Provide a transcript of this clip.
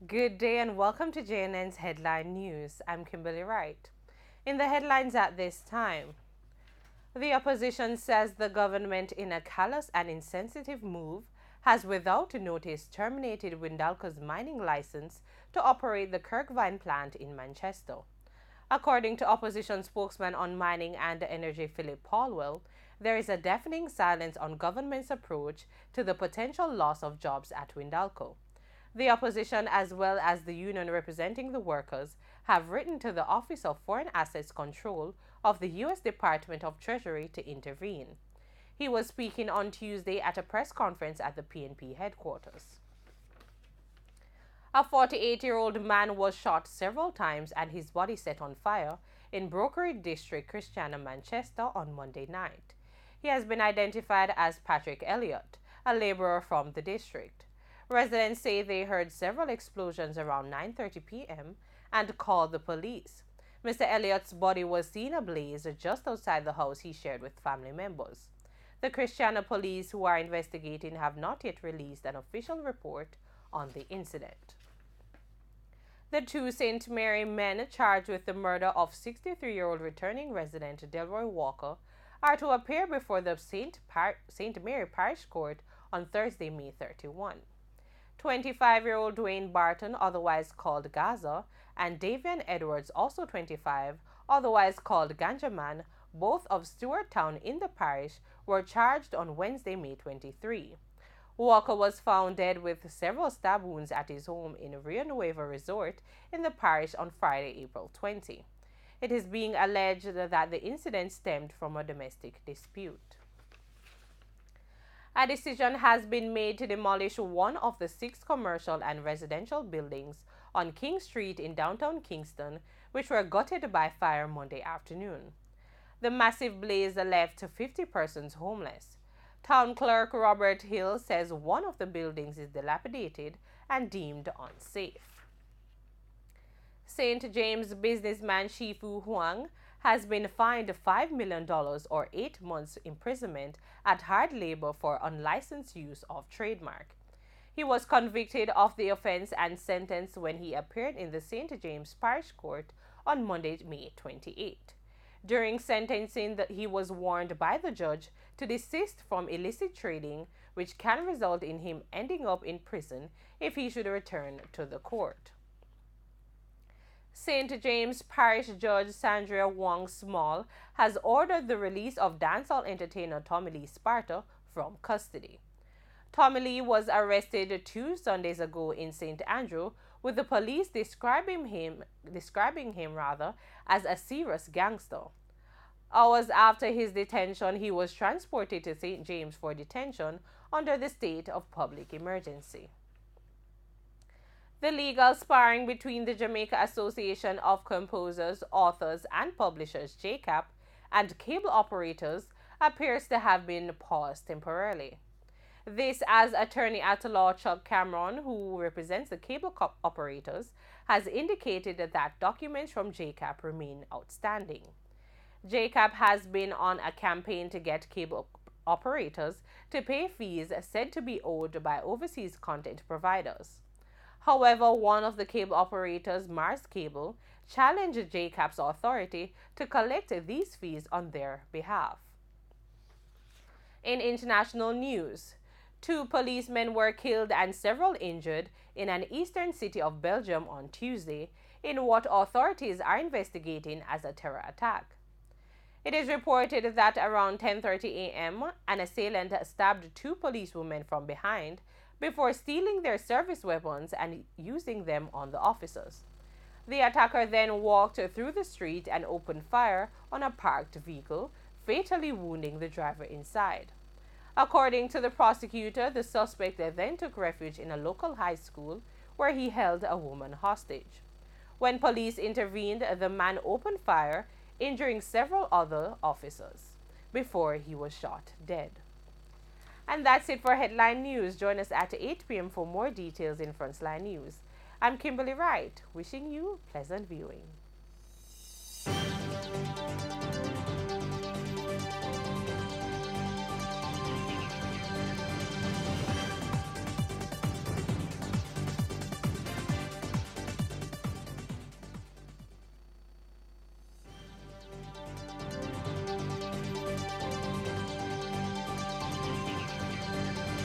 Good day and welcome to JNN's Headline News. I'm Kimberly Wright. In the headlines at this time, the opposition says the government, in a callous and insensitive move, has without notice terminated Windalco's mining license to operate the Kirkvine plant in Manchester. According to opposition spokesman on mining and energy Philip Paulwell, there is a deafening silence on government's approach to the potential loss of jobs at Windalco. The opposition, as well as the union representing the workers, have written to the Office of Foreign Assets Control of the U.S. Department of Treasury to intervene. He was speaking on Tuesday at a press conference at the PNP headquarters. A 48-year-old man was shot several times and his body set on fire in Brokerage District, Christiana, Manchester on Monday night. He has been identified as Patrick Elliott, a laborer from the district. Residents say they heard several explosions around 9:30 p.m. and called the police. Mr. Elliott's body was seen ablaze just outside the house he shared with family members. The Christiana police, who are investigating, have not yet released an official report on the incident. The two St. Mary men charged with the murder of 63-year-old returning resident Delroy Walker are to appear before the St. Mary Parish Court on Thursday, May 31. 25-year-old Dwayne Barton, otherwise called Gaza, and Davian Edwards, also 25, otherwise called Ganjaman, both of Stewarttown in the parish, were charged on Wednesday, May 23. Walker was found dead with several stab wounds at his home in Rio Nuevo Resort in the parish on Friday, April 20. It is being alleged that the incident stemmed from a domestic dispute. A decision has been made to demolish one of the 6 commercial and residential buildings on King Street in downtown Kingston, which were gutted by fire Monday afternoon. The massive blaze left 50 persons homeless. Town Clerk Robert Hill says one of the buildings is dilapidated and deemed unsafe. St. James businessman Shifu Huang has been fined $5 million or 8 months imprisonment at hard labor for unlicensed use of trademark. He was convicted of the offense and sentenced when he appeared in the St. James Parish Court on Monday, May 28. During sentencing, he was warned by the judge to desist from illicit trading, which can result in him ending up in prison if he should return to the court. St. James Parish Judge Sandra Wong Small has ordered the release of dancehall entertainer Tommy Lee Sparta from custody. Tommy Lee was arrested 2 Sundays ago in St. Andrew, with the police describing him as a serious gangster. Hours after his detention, he was transported to St. James for detention under the state of public emergency. The legal sparring between the Jamaica Association of Composers, Authors, and Publishers, JCAP, and cable operators appears to have been paused temporarily. This as attorney-at-law Chuck Cameron, who represents the cable operators, has indicated that documents from JCAP remain outstanding. JCAP has been on a campaign to get cable operators to pay fees said to be owed by overseas content providers. However, one of the cable operators, Mars Cable, challenged JCAP's authority to collect these fees on their behalf. In international news, 2 policemen were killed and several injured in an eastern city of Belgium on Tuesday in what authorities are investigating as a terror attack. It is reported that around 10:30 a.m., an assailant stabbed 2 policewomen from behind before stealing their service weapons and using them on the officers. The attacker then walked through the street and opened fire on a parked vehicle, fatally wounding the driver inside. According to the prosecutor, the suspect then took refuge in a local high school where he held a woman hostage. When police intervened, the man opened fire, injuring several other officers, before he was shot dead. And that's it for Headline News. Join us at 8 p.m. for more details in Frontline News. I'm Kimberly Wright, wishing you pleasant viewing.